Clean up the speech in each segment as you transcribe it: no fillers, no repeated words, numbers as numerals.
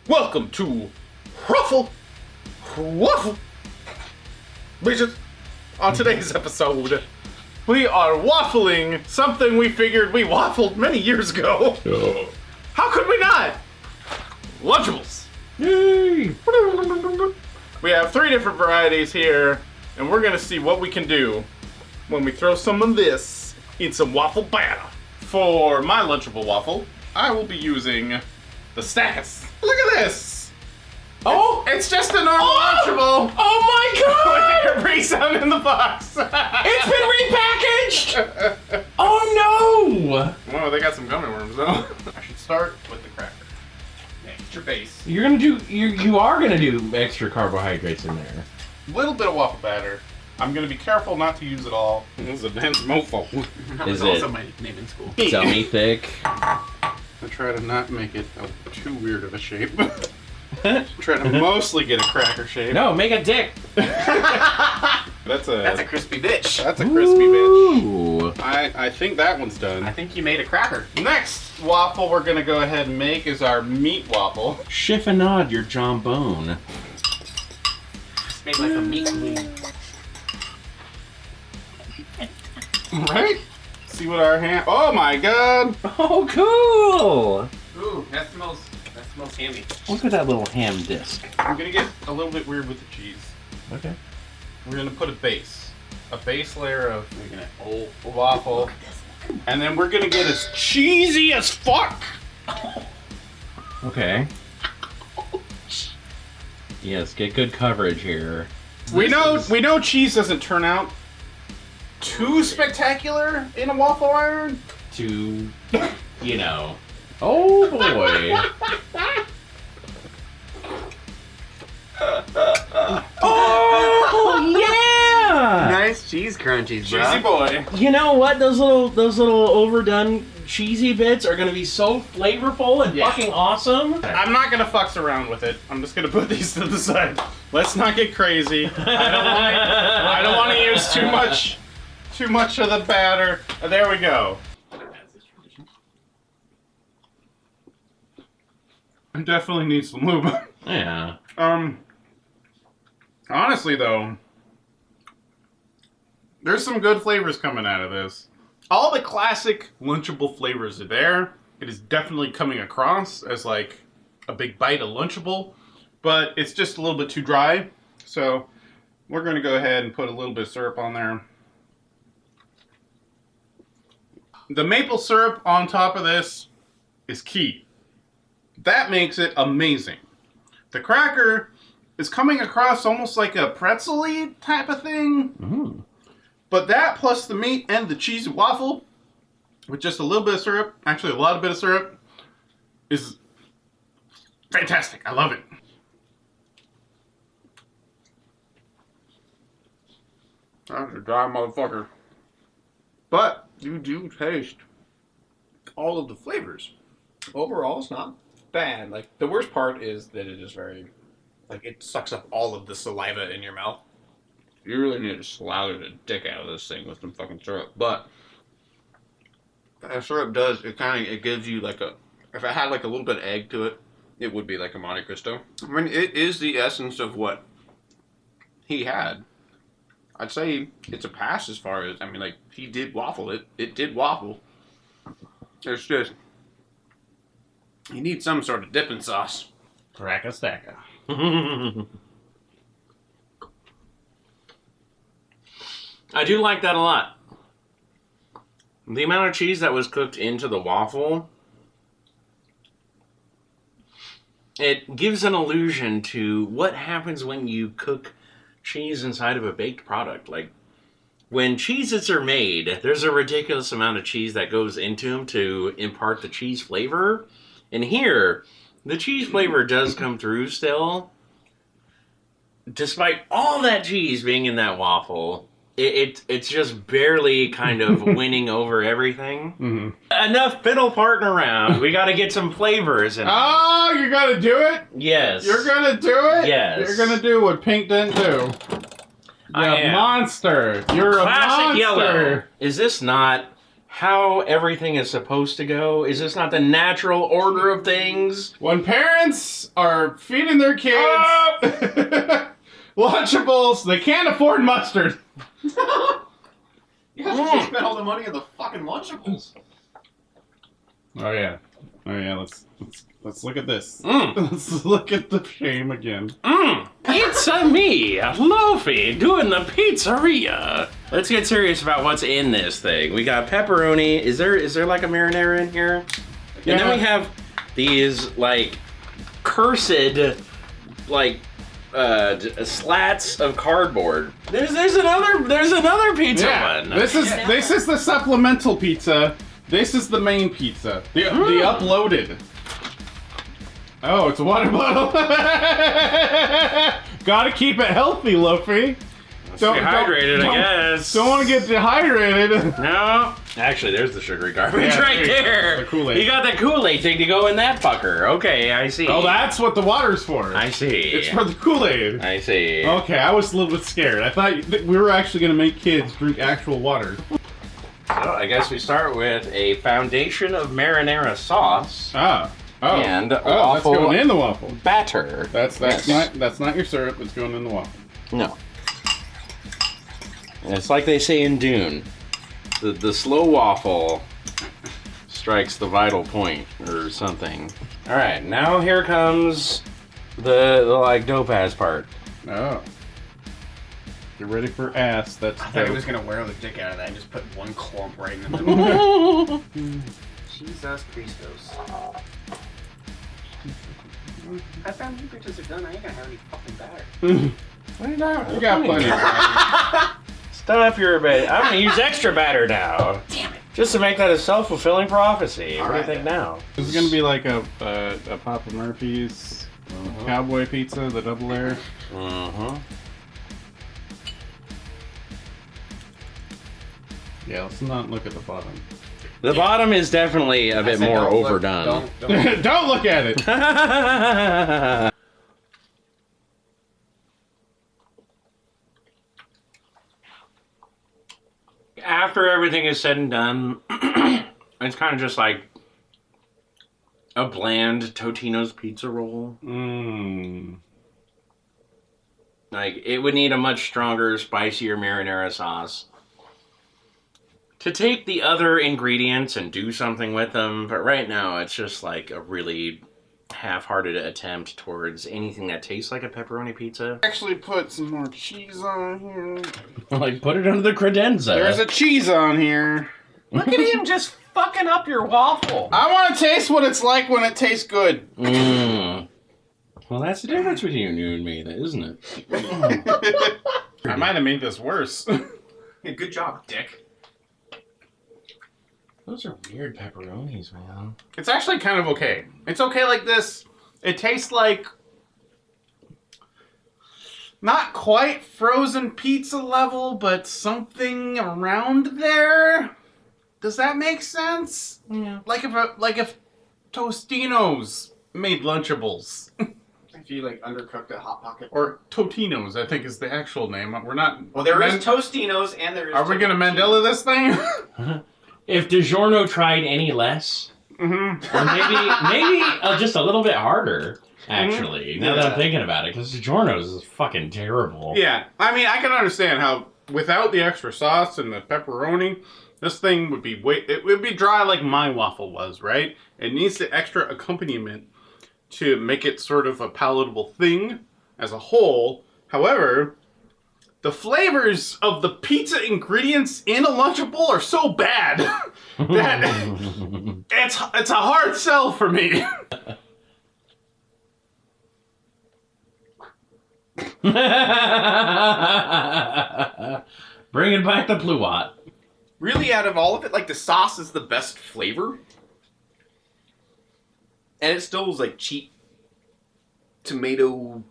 Welcome to Waffle. Bitches. On today's episode, we are waffling something we figured we waffled many years ago. How could we not? Lunchables. Yay! We have 3 different varieties here, and we're gonna see what we can do when we throw some of this in some waffle batter. For my Lunchable waffle, I will be using the Status. Look at this! Oh! It's just a normal Lunchable! Oh my god! With every sound in the box! It's been repackaged! Oh no! Well, they got some gummy worms though. I should start with the cracker. Extra base. You are gonna do extra carbohydrates in there. Little bit of waffle batter. I'm gonna be careful not to use it all. This is a dense mofo. That Is was also it my name in school. dummy thick? I try to not make it too weird of a shape. Try to mostly get a cracker shape. No, make a dick. That's a crispy bitch. that's a crispy bitch. Ooh. I think that one's done. I think you made a cracker. Next waffle we're gonna go ahead and make is our meat waffle. Chiffonade your jawbone. It's made like a meat wing. Right? See what our hand. Oh my god! Oh, cool! Ooh, that smells hammy. Look at that little ham disc. I'm gonna get a little bit weird with the cheese. Okay. We're gonna put a base layer of We're gonna waffle, and then we're gonna get as cheesy as fuck. Okay. Yes, get good coverage here. We know cheese doesn't turn out too spectacular in a waffle iron. To, you know. Oh boy. Oh yeah! nice cheese crunchies, bro. Cheesy boy. You know what? Those little overdone cheesy bits are gonna be so flavorful and Yeah. fucking awesome. I'm not gonna fucks around with it. I'm just gonna put these to the side. Let's not get crazy. I don't want to use too much of the batter. There we go. I definitely need some lube. Yeah. Honestly though, there's some good flavors coming out of this. All the classic Lunchable flavors are there. It is definitely coming across as like a big bite of Lunchable, but it's just a little bit too dry. So we're gonna go ahead and put a little bit of syrup on there. The maple syrup on top of this is key. That makes it amazing. The cracker is coming across almost like a pretzel-y type of thing. Mm. But that plus the meat and the cheesy waffle with just a little bit of syrup, actually a lot of bit of syrup, is fantastic. I love it. That's a dry motherfucker. But you do taste all of the flavors. Overall, it's not bad. Like, the worst part is that it is very, like, it sucks up all of the saliva in your mouth. You really need to slather the dick out of this thing with some fucking syrup. But that syrup does, it gives you like a, if it had like a little bit of egg to it, it would be like a Monte Cristo. I mean, it is the essence of what he had. I'd say it's a pass as far as, I mean, like, he did waffle it. It did waffle. It's just, you need some sort of dipping sauce. Cracker stacker. I do like that a lot. The amount of cheese that was cooked into the waffle, it gives an illusion to what happens when you cook cheese inside of a baked product. Like, when Cheez-Its are made, there's a ridiculous amount of cheese that goes into them to impart the cheese flavor. And here, the cheese flavor does come through still. Despite all that cheese being in that waffle, it's just barely kind of winning over everything. Mm-hmm. Enough fiddle farting around. We gotta get some flavors in. Oh, you're gonna do it? Yes. You're gonna do it? Yes. You're gonna do what Pink didn't do. I am. Monster. You're Classic a monster. yellow. Is this not how everything is supposed to go? Is this not the natural order of things? When parents are feeding their kids Lunchables, they can't afford mustard. Yeah, you spent all the money on the fucking Lunchables. Oh yeah. Let's look at this. Mm. Let's look at the shame again. Pizza me, Loafy, doing the pizzeria. Let's get serious about what's in this thing. We got pepperoni. Is there like a marinara in here? Yeah. And then we have these like cursed like slats of cardboard. There's another pizza one. This is the supplemental pizza. This is the main pizza. The uploaded. Oh, it's a water bottle. Gotta keep it healthy, Loafy. Dehydrated, I guess. Don't want to get dehydrated. No. Actually, there's the sugary garbage Yeah, right there. The Kool-Aid. You got the Kool-Aid thing to go in that fucker. Okay, I see. Oh, that's what the water's for. I see. It's for the Kool-Aid. I see. Okay, I was a little bit scared. I thought we were actually going to make kids drink actual water. So I guess we start with a foundation of marinara sauce Oh, and that's waffle going in the waffle. batter. That's Yes. not your syrup. It's going in the waffle. No. And it's like they say in Dune. The slow waffle strikes the vital point or something. All right, now here comes the like dope ass part. Oh. Get ready for ass. That's I thought he was gonna wear the dick out of that and just put one clump right in the middle. Jesus Christos. I found you bitches are done. I ain't gonna have any fucking batter. What are you doing? You got plenty of batter. Stop your bait. I'm gonna use extra batter now. Damn it. Just to make that a self-fulfilling prophecy. What do you think now? This is gonna be like a Papa Murphy's cowboy pizza, the double layer. Mm-hmm. Yeah, let's not look at the bottom. The bottom is definitely a bit more overdone. Don't. Don't look at it. After everything is said and done, it's kind of just like a bland Totino's pizza roll. Mmm. Like, it would need a much stronger, spicier marinara sauce to take the other ingredients and do something with them. But right now, it's just like a really half-hearted attempt towards anything that tastes like a pepperoni pizza. Actually, put some more cheese on here. Like, put it under the credenza. There's a cheese on here. Look at him just fucking up your waffle. I want to taste what it's like when it tastes good. Mmm. Well, that's the difference between you and me, isn't it? I might have made this worse. Yeah, good job, dick. Those are weird pepperonis, man. It's actually kind of okay. It's okay like this. It tastes like not quite frozen pizza level, but something around there. Does that make sense? Yeah. Like if Tostino's made Lunchables. If you like undercooked a hot pocket. Or Totino's, I think is the actual name. We're not. Well, there is Tostinos and there is. Are we gonna Mandela this thing? If DiGiorno tried any less, Mm-hmm. or maybe just a little bit harder, actually, now that I'm thinking about it, because DiGiorno's is fucking terrible. Yeah, I mean, I can understand how without the extra sauce and the pepperoni, this thing would be it would be dry like my waffle was, right? It needs the extra accompaniment to make it sort of a palatable thing as a whole. However, the flavors of the pizza ingredients in a Lunchable are so bad that it's a hard sell for me. Bringing back the pluot. Really, out of all of it, like the sauce is the best flavor. And it still was like cheap tomato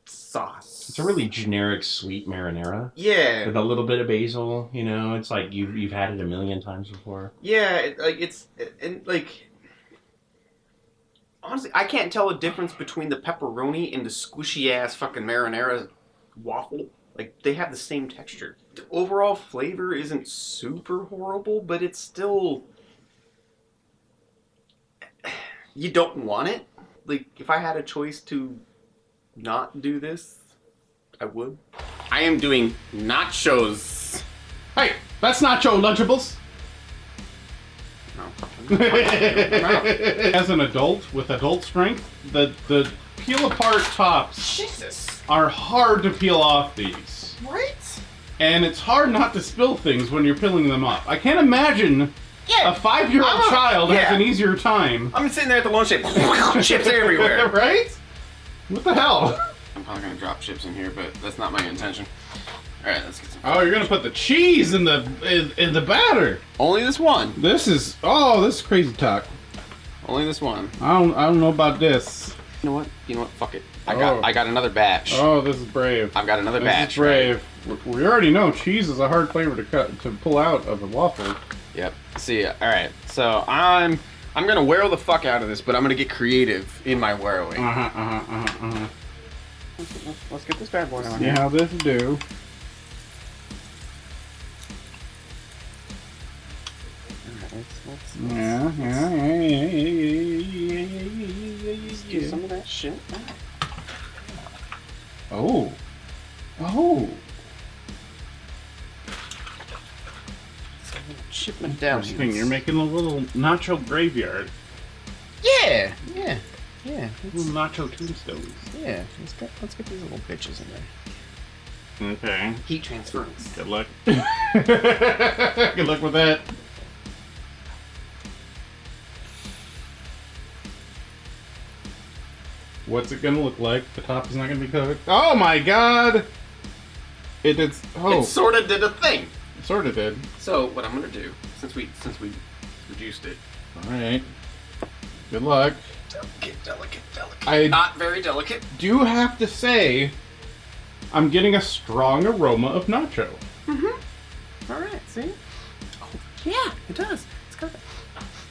sauce. It's a really generic sweet marinara Yeah. with a little bit of basil. You know, it's like you've had it a million times before. Yeah, honestly, I can't tell a difference between the pepperoni and the squishy ass fucking marinara waffle. Like, they have the same texture. overall flavor isn't super horrible, but it's still... You don't want it. Like, if I had a choice to not do this, I would. I am doing nachos. Hey, that's nacho Lunchables. No. As an adult with adult strength, the peel apart tops Jesus. are hard to peel off these. Right? And it's hard not to spill things when you're peeling them up. I can't imagine a 5-year-old child has an easier time. I'm sitting there at the lunch table. Chips everywhere. Right? What the hell? I'm probably gonna drop chips in here, but that's not my intention. Alright, let's get some. Oh, you're gonna put the cheese in the batter. Only this one. This is crazy talk. Only this one. I don't know about this. You know what? Fuck it. I got another batch. Oh, this is brave. I've got another batch. This is brave. We already know cheese is a hard flavor to pull out of a waffle. Yep. See ya. Alright, so I'm gonna whirl the fuck out of this, but I'm gonna get creative in my whirling. Let's get this bad boy on See here. how this do. Yeah. Do some of that shit. Oh. Chip down. Interesting. You're making a little nacho graveyard. Yeah. Little nacho tombstones. Yeah. Let's get these little bitches in there. Okay. Heat transference. Good luck. Good luck with that. What's it gonna look like? The top is not gonna be cooked. Oh my god! It sort of did a thing. sort of did. So what I'm gonna do, since we reduced it. All right. Good luck. Delicate. I Not very delicate. do have to say, I'm getting a strong aroma of nacho. All right. See? Oh yeah, it does. It's got.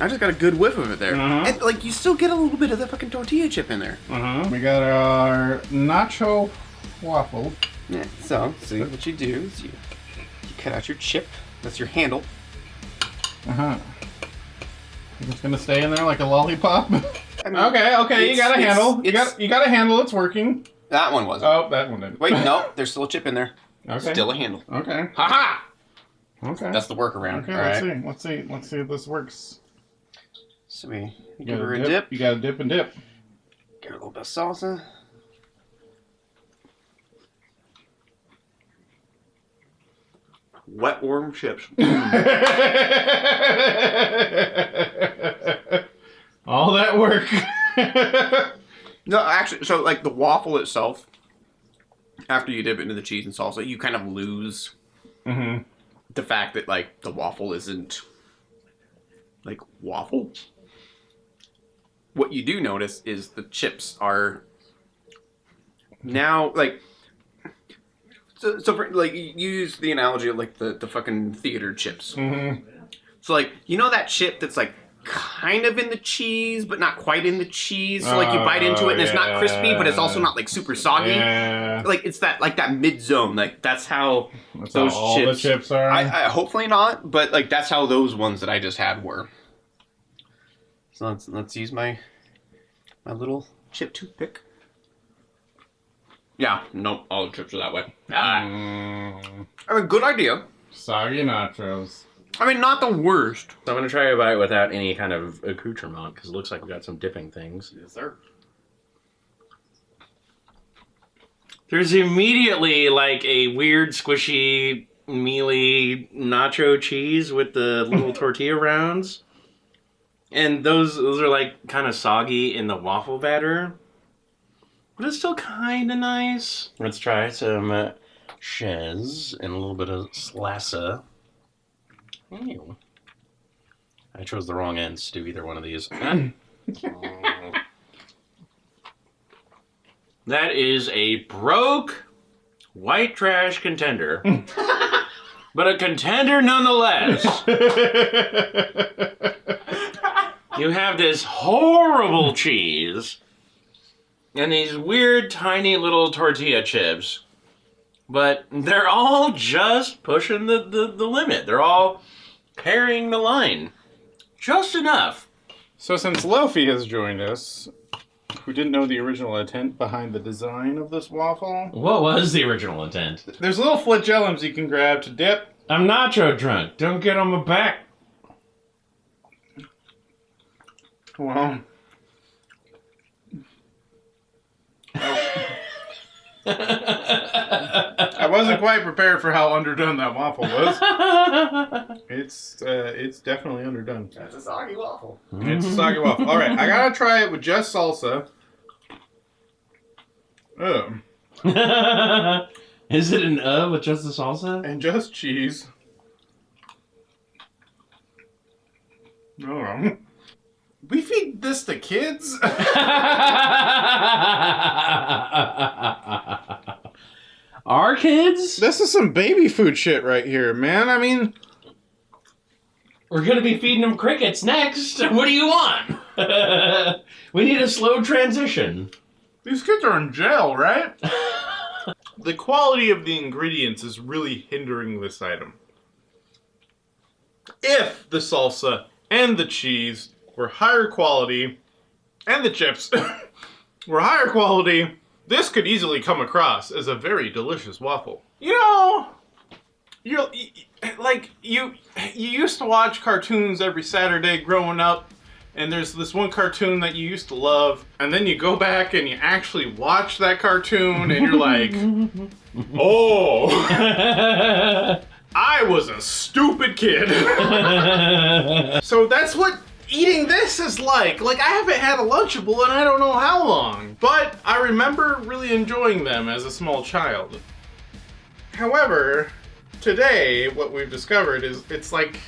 I just got a good whiff of it there, and like you still get a little bit of the fucking tortilla chip in there. We got our nacho waffle. Yeah. So see what you do is you cut out your chip. That's your handle. It's gonna stay in there like a lollipop. I mean, okay, you got a handle. You got a handle. It's working. That one wasn't. Oh, that one didn't. Wait, no, there's still a chip in there. Okay. Still a handle. Okay. Haha! Okay. That's the workaround. Okay. All right. Let's see if this works. So we You give gotta her a dip. You gotta dip and dip. Give her a little bit of salsa. Wet, warm chips. All that work. No, actually, so like the waffle itself, after you dip it into the cheese and salsa, you kind of lose the fact that like the waffle isn't like waffle. What you do notice is the chips are now like so for, like you use the analogy of like the fucking theater chips. So like you know that chip that's like kind of in the cheese but not quite in the cheese, so like you bite into it and it's not crispy but it's also not like super soggy. Like it's that like that mid zone, like that's how those how all chips, the chips are. I hopefully not, but like that's how those ones that I just had were. So let's use my little chip toothpick. Yeah, nope, all the chips are that way. I mean, good idea. Soggy nachos. I mean, not the worst. So I'm going to try a bite without any kind of accoutrement, because it looks like we got some dipping things. Yes, sir. There's immediately like a weird, squishy, mealy nacho cheese with the little tortilla rounds. And those are like kind of soggy in the waffle batter. But it's still kind of nice. Let's try some chez and a little bit of salsa. Ew. I chose the wrong ends to do either one of these. That is a broke white trash contender. But a contender nonetheless. You have this horrible cheese and these weird tiny little tortilla chips But they're all just pushing the limit. They're all carrying the line. Just enough. So since Loafy has joined us, who didn't know the original intent behind the design of this waffle, What was the original intent? there's little flagellums you can grab to dip. I'm nacho drunk. Don't get on my back. Well, I wasn't quite prepared for how underdone that waffle was. It's definitely underdone. That's a soggy waffle. It's a soggy waffle. All right, I gotta try it with just salsa. Is it an with just the salsa? And just cheese. Oh. We feed this to kids? Our kids? This is some baby food shit right here, man. I mean, We're gonna be feeding them crickets next. What do you want? We need a slow transition. these kids are in jail, right? The quality of the ingredients is really hindering this item. If the salsa and the cheese were higher quality, and the chips were higher quality, this could easily come across as a very delicious waffle. You know, you used to watch cartoons every Saturday growing up, and there's this one cartoon that you used to love, and then you go back and you actually watch that cartoon, and you're like, oh, I was a stupid kid. So that's what eating this is like. Like, I haven't had a Lunchable in I don't know how long, but I remember really enjoying them as a small child. However, today, what we've discovered is it's like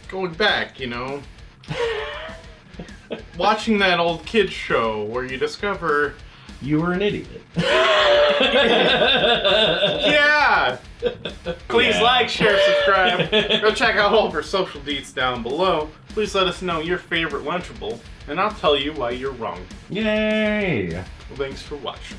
going back, you know? Watching that old kids show where you discover... You were an idiot. Yeah! Please Yeah. like, share, subscribe. Go check out all of our social deets down below. Please let us know your favorite Lunchable, and I'll tell you why you're wrong. Yay! Thanks for watching.